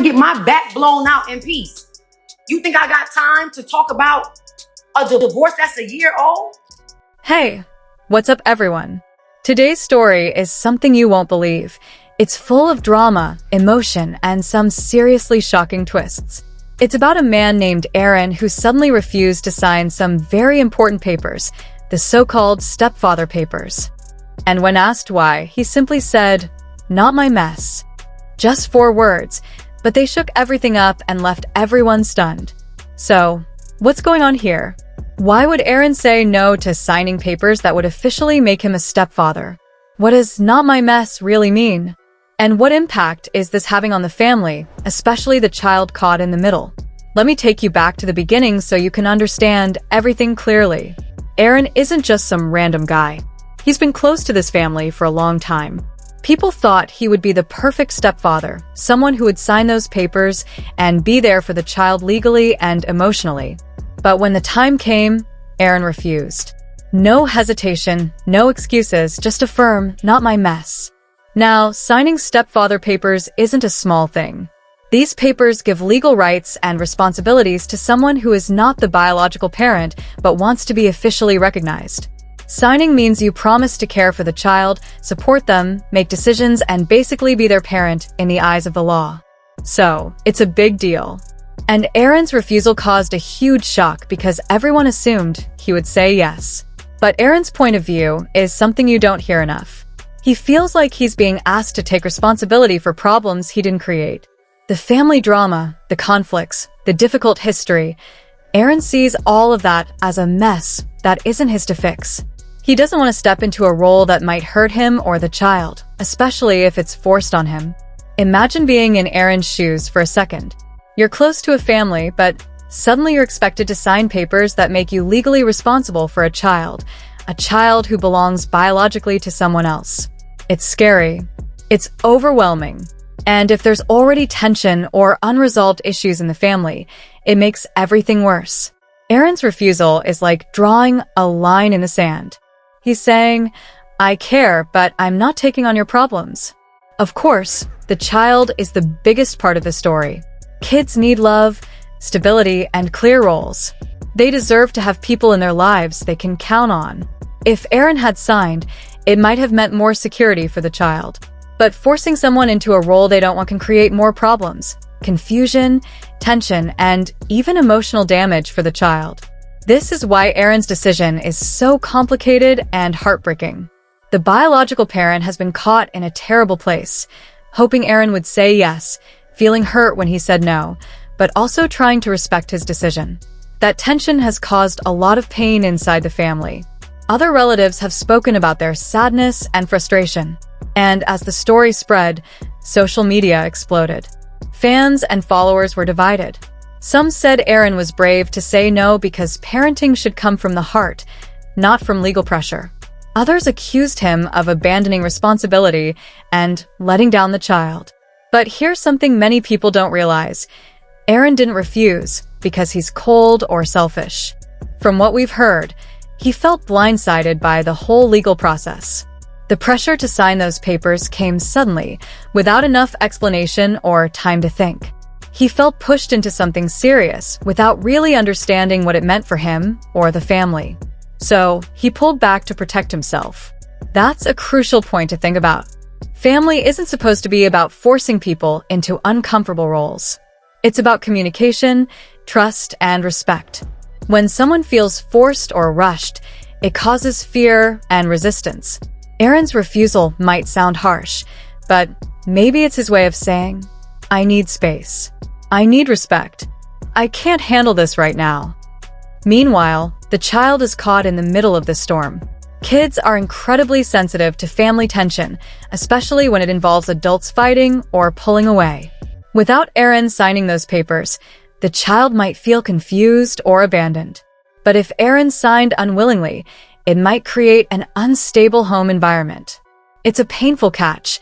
get my back blown out in peace. You think I got time to talk about a divorce that's a year old? Hey, what's up everyone? Today's story is something you won't believe. It's full of drama, emotion, and some seriously shocking twists. It's about a man named Aaron who suddenly refused to sign some very important papers, the so-called stepfather papers. And when asked why, he simply said, "Not my mess." Just 4 words, but they shook everything up and left everyone stunned. So, what's going on here? Why would Aaron say no to signing papers that would officially make him a stepfather? What does "not my mess" really mean? And what impact is this having on the family, especially the child caught in the middle? Let me take you back to the beginning so you can understand everything clearly. Aaron isn't just some random guy. He's been close to this family for a long time. People thought he would be the perfect stepfather, someone who would sign those papers and be there for the child legally and emotionally. But when the time came, Aaron refused. No hesitation, no excuses, just a firm, "Not my mess." Now, signing stepfather papers isn't a small thing. These papers give legal rights and responsibilities to someone who is not the biological parent but wants to be officially recognized. Signing means you promise to care for the child, support them, make decisions, and basically be their parent in the eyes of the law. So, it's a big deal. And Aaron's refusal caused a huge shock because everyone assumed he would say yes. But Aaron's point of view is something you don't hear enough. He feels like he's being asked to take responsibility for problems he didn't create. The family drama, the conflicts, the difficult history, Aaron sees all of that as a mess that isn't his to fix. He doesn't want to step into a role that might hurt him or the child, especially if it's forced on him. Imagine being in Aaron's shoes for a second. You're close to a family, but suddenly you're expected to sign papers that make you legally responsible for a child who belongs biologically to someone else. It's scary. It's overwhelming. And if there's already tension or unresolved issues in the family, it makes everything worse. Aaron's refusal is like drawing a line in the sand. He's saying, "I care, but I'm not taking on your problems." Of course, the child is the biggest part of the story. Kids need love, stability, and clear roles. They deserve to have people in their lives they can count on. If Aaron had signed, it might have meant more security for the child. But forcing someone into a role they don't want can create more problems, confusion, tension, and even emotional damage for the child. This is why Aaron's decision is so complicated and heartbreaking. The biological parent has been caught in a terrible place, hoping Aaron would say yes, feeling hurt when he said no, but also trying to respect his decision. That tension has caused a lot of pain inside the family. Other relatives have spoken about their sadness and frustration. And as the story spread, social media exploded. Fans and followers were divided. Some said Aaron was brave to say no because parenting should come from the heart, not from legal pressure. Others accused him of abandoning responsibility and letting down the child. But here's something many people don't realize. Aaron didn't refuse because he's cold or selfish. From what we've heard, he felt blindsided by the whole legal process. The pressure to sign those papers came suddenly, without enough explanation or time to think. He felt pushed into something serious without really understanding what it meant for him or the family. So, he pulled back to protect himself. That's a crucial point to think about. Family isn't supposed to be about forcing people into uncomfortable roles. It's about communication, trust, and respect. When someone feels forced or rushed, it causes fear and resistance. Aaron's refusal might sound harsh, but maybe it's his way of saying, "I need space. I need respect. I can't handle this right now." Meanwhile, the child is caught in the middle of the storm. Kids are incredibly sensitive to family tension, especially when it involves adults fighting or pulling away. Without Aaron signing those papers, the child might feel confused or abandoned. But if Aaron signed unwillingly, it might create an unstable home environment. It's a painful catch,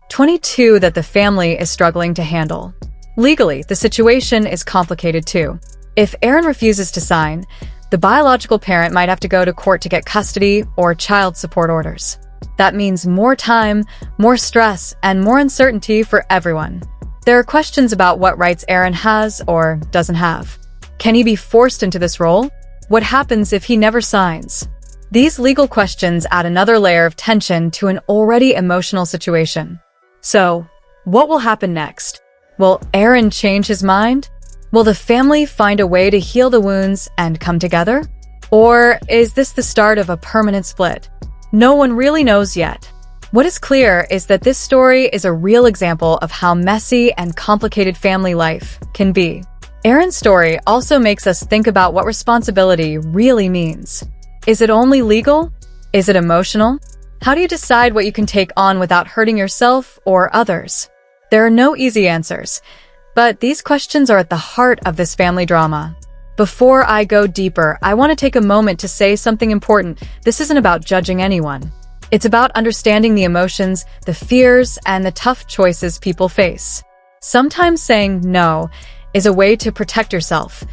22 that the family is struggling to handle. Legally, the situation is complicated too. If Aaron refuses to sign, the biological parent might have to go to court to get custody or child support orders. That means more time, more stress, and more uncertainty for everyone. There are questions about what rights Aaron has or doesn't have. Can he be forced into this role? What happens if he never signs? These legal questions add another layer of tension to an already emotional situation. So, what will happen next? Will Aaron change his mind? Will the family find a way to heal the wounds and come together? Or is this the start of a permanent split? No one really knows yet. What is clear is that this story is a real example of how messy and complicated family life can be. Aaron's story also makes us think about what responsibility really means. Is it only legal? Is it emotional? How do you decide what you can take on without hurting yourself or others? There are no easy answers, but these questions are at the heart of this family drama. Before I go deeper, I want to take a moment to say something important. This isn't about judging anyone. It's about understanding the emotions, the fears, and the tough choices people face. Sometimes saying no is a way to protect yourself,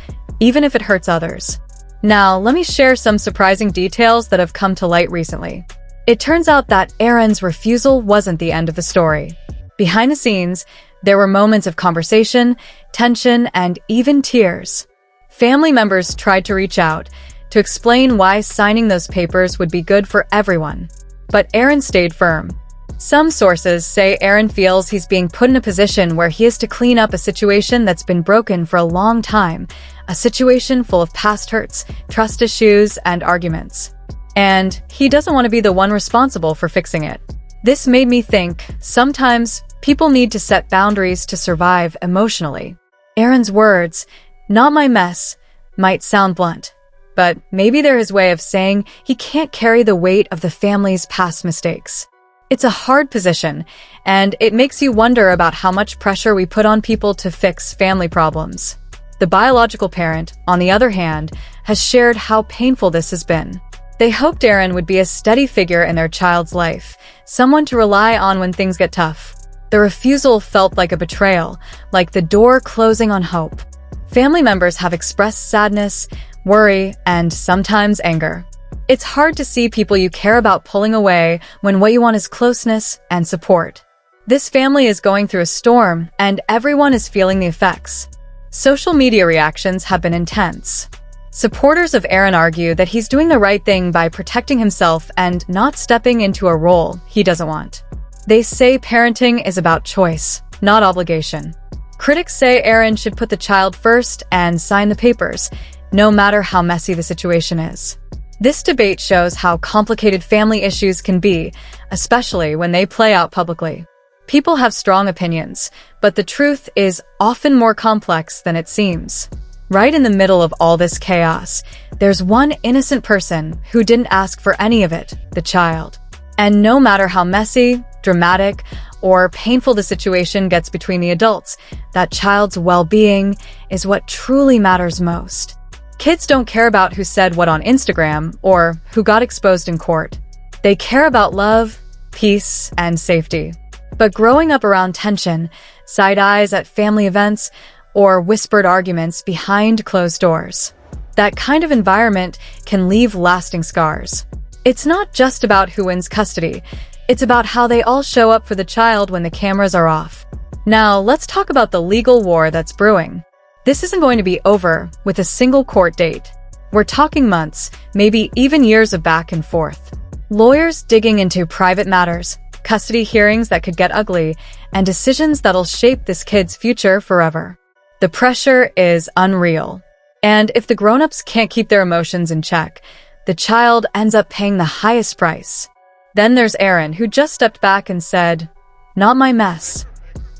even if it hurts others. Now, let me share some surprising details that have come to light recently. It turns out that Aaron's refusal wasn't the end of the story. Behind the scenes, there were moments of conversation, tension, and even tears. Family members tried to reach out to explain why signing those papers would be good for everyone. But Aaron stayed firm. Some sources say Aaron feels he's being put in a position where he has to clean up a situation that's been broken for a long time, a situation full of past hurts, trust issues, and arguments. And he doesn't want to be the one responsible for fixing it. This made me think sometimes people need to set boundaries to survive emotionally. Aaron's words, "Not my mess," might sound blunt, but maybe they're his way of saying he can't carry the weight of the family's past mistakes. It's a hard position, and it makes you wonder about how much pressure we put on people to fix family problems. The biological parent, on the other hand, has shared how painful this has been. They hoped Aaron would be a steady figure in their child's life, someone to rely on when things get tough. The refusal felt like a betrayal, like the door closing on hope. Family members have expressed sadness, worry, and sometimes anger. It's hard to see people you care about pulling away when what you want is closeness and support. This family is going through a storm, and everyone is feeling the effects. Social media reactions have been intense. Supporters of Aaron argue that he's doing the right thing by protecting himself and not stepping into a role he doesn't want. They say parenting is about choice, not obligation. Critics say Aaron should put the child first and sign the papers, no matter how messy the situation is. This debate shows how complicated family issues can be, especially when they play out publicly. People have strong opinions, but the truth is often more complex than it seems. Right in the middle of all this chaos, there's one innocent person who didn't ask for any of it, the child. And no matter how messy, dramatic, or painful the situation gets between the adults, that child's well-being is what truly matters most. Kids don't care about who said what on Instagram or who got exposed in court. They care about love, peace, and safety. But growing up around tension, side eyes at family events, or whispered arguments behind closed doors, that kind of environment can leave lasting scars. It's not just about who wins custody. It's about how they all show up for the child when the cameras are off. Now, let's talk about the legal war that's brewing. This isn't going to be over with a single court date. We're talking months, maybe even years of back and forth. Lawyers digging into private matters, custody hearings that could get ugly, and decisions that'll shape this kid's future forever. The pressure is unreal. And if the grown-ups can't keep their emotions in check, the child ends up paying the highest price. Then there's Aaron, who just stepped back and said, "Not my mess."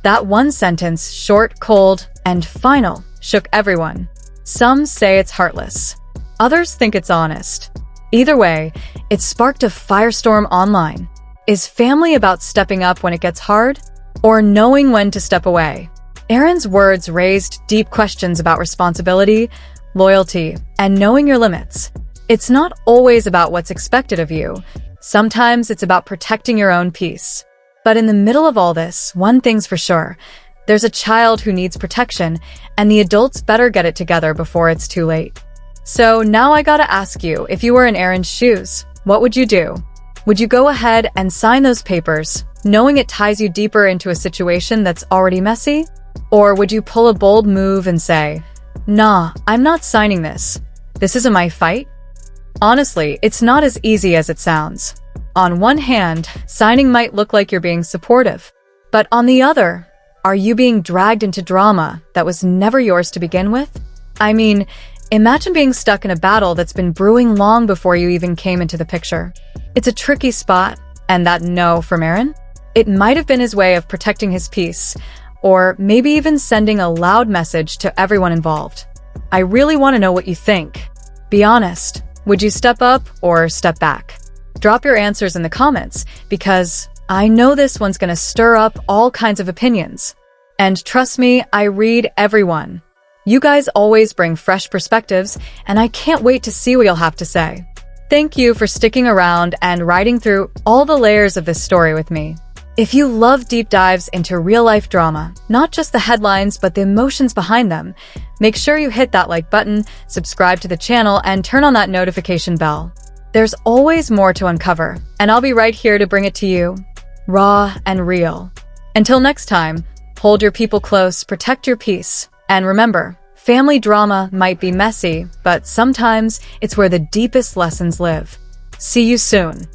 That one sentence, short, cold, and final, shook everyone. Some say it's heartless. Others think it's honest. Either way, it sparked a firestorm online. Is family about stepping up when it gets hard, or knowing when to step away? Aaron's words raised deep questions about responsibility, loyalty, and knowing your limits. It's not always about what's expected of you. Sometimes it's about protecting your own peace. But in the middle of all this, one thing's for sure. There's a child who needs protection, and the adults better get it together before it's too late. So now I gotta ask you, if you were in Aaron's shoes, what would you do? Would you go ahead and sign those papers, knowing it ties you deeper into a situation that's already messy? Or would you pull a bold move and say, "Nah, I'm not signing this. This isn't my fight"? Honestly, it's not as easy as it sounds. On one hand, signing might look like you're being supportive. But on the other, are you being dragged into drama that was never yours to begin with? I mean, imagine being stuck in a battle that's been brewing long before you even came into the picture. It's a tricky spot, and that no from Aaron? It might have been his way of protecting his peace, or maybe even sending a loud message to everyone involved. I really want to know what you think. Be honest. Would you step up or step back? Drop your answers in the comments, because I know this one's gonna stir up all kinds of opinions. And trust me, I read everyone. You guys always bring fresh perspectives, and I can't wait to see what you'll have to say. Thank you for sticking around and riding through all the layers of this story with me. If you love deep dives into real-life drama, not just the headlines but the emotions behind them, make sure you hit that like button, subscribe to the channel, and turn on that notification bell. There's always more to uncover, and I'll be right here to bring it to you, raw and real. Until next time, hold your people close, protect your peace, and remember, family drama might be messy, but sometimes it's where the deepest lessons live. See you soon.